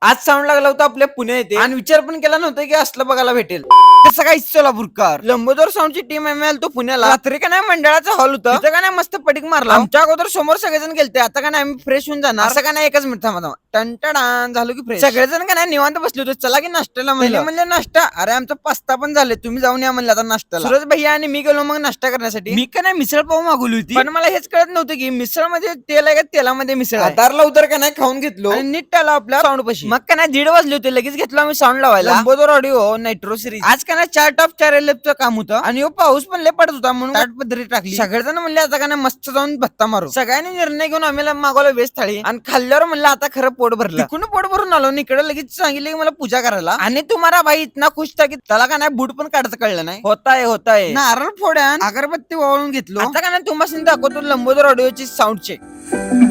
आज साऊंड लागला होता आपल्या पुणे येथे आणि विचार पण केला नव्हता की असलं बघायला भेटेल. कसं काय सोलापूरकर लंबोदर साऊंडची टीम आम्ही आलतो पुण्याला. रात्री का नाही मंडळाचा हॉल होता, तिथं का नाही मस्त पटीक मारला. आमच्या अगोदर समोर सगळेजण गेलते, आता का नाही आम्ही फ्रेश होऊन जाणार. असं का नाही एकच मिनिट थांबा टंटडान झालो की फ्रेश. सगळेजण का नाही निवांत बसले होते. चला की नाश्त्याला म्हणलं नाश्ता. अरे आमचा पास्ता पण झाले, तुम्ही जाऊन या म्हणलं आता नाश्त्याला. सुरज भैया आणि मी गेलो मग नाश्ता करण्यासाठी. मी का नाही मिसळ पाव मागवली होती, पण मला हेच कळत नव्हतं की मिसळ मध्ये तेल आहे का तेलामध्ये मिसळ आहे. दारला उतर का नाही खाऊन घेतलो आणि नीट आला आपल्या साऊंड पशी. मग का नाही 1:30 वाजले होते, लगेच घेतलो आम्ही साऊंड लावायला. Lambodar audio nitro series. आज का नाही 4 टॉप 4 एलएफचं काम होतं आणि पाऊस पण लय पडत होता म्हणून ताट पद्धती टाकली. सगळेजण म्हणले आता का नाही मस्त जाऊन भत्ता मारू. सगळ्यांनी निर्णय घेऊन आम्ही मागवला वेस्ट थाळी आणि खाल्ल्यावर म्हणलं आता खरं पोट भरलं. तिकडून पोट भरून आलो आणि इकडे लगेच सांगितलं की मला पूजा करायला. आणि तुम्हाला भाई इतना खुश था की त्याला का नाही बूट पण काढता कळलं नाही. होताय नारळ फोड्या अगरबत्ती ओवाळून घेतलो. आता का नाही तुम्हाला दाखवतो लंबोदर ऑडिओची साऊंड चेक.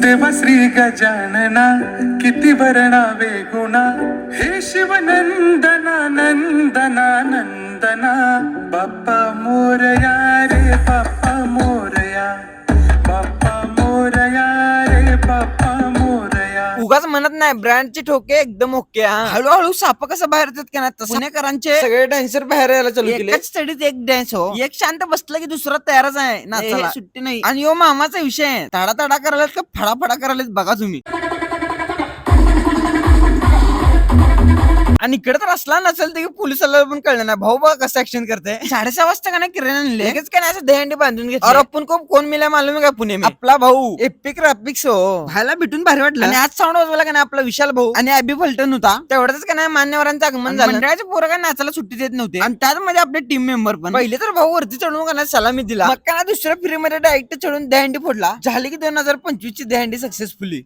देवश्री गजानना किती वर्णावे गुणा हे शिवनंदना नंदना नंदना बाप्पा मोरया रे बाप्पा मोरया बाप्पा मोरया रे बाप्पा मोरया. उगाच म्हणत नाही, ब्रँडचे ठोके एकदम ओके. हळूहळू साप कसं बाहेर येतात का नाही, पुणेकरांचे सगळे डान्सर बाहेर यायला चालू केले. एकाच स्टडीत एक डान्स हो, एक शांत बसला की दुसरा तयारच आहे नाचायला, सुट्टी नाही. आणि यो मामाचा विषय आहे, ताडा ताडा करायलात का फडाफडा करायलात बघा तुम्ही. आणि इकडे तर असला नसेल तर पोलिसाला पण कळलं नाही. भाऊ बघा कसं ऍक्शन करते. 6:30 वाजता का नाही किरण आणले, लगेच काय नाही असं दहीहंडी बांधून घेतली. और आपण कोण मिला मालूम का पुणे आपला भाऊ एपिक रॅपिक्स हो. भायला भेटून भारी वाटलं. आणि आज साऊंड वाजवायला का नाही आपला विशाल भाऊ आणि अबी फलटण होता. तेवढंच का नाही मान्यवरांचं आगमन झालं. मंडळाचे पोरं काय नाचायला सुट्टी देत नव्हते आणि त्यामध्ये आपले टीम मेंबर पण. पहिले तर भाऊ वरती चढून का नाही सलामी दिला, मग का दुसऱ्या फ्रीमध्ये डायरेक्ट चढून दहीहंडी फोडला. झाली की 2025 ची दहीहंडी सक्सेसफुली.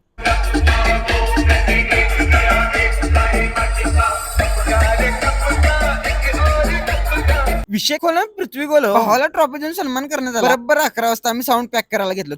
विषय खोल पृथ्वी गोल भावाला ट्रॉफी देऊन सन्मान करण्यात आला. बरोबर 11 वाजता आम्ही साऊंड पॅक करायला घेतलो.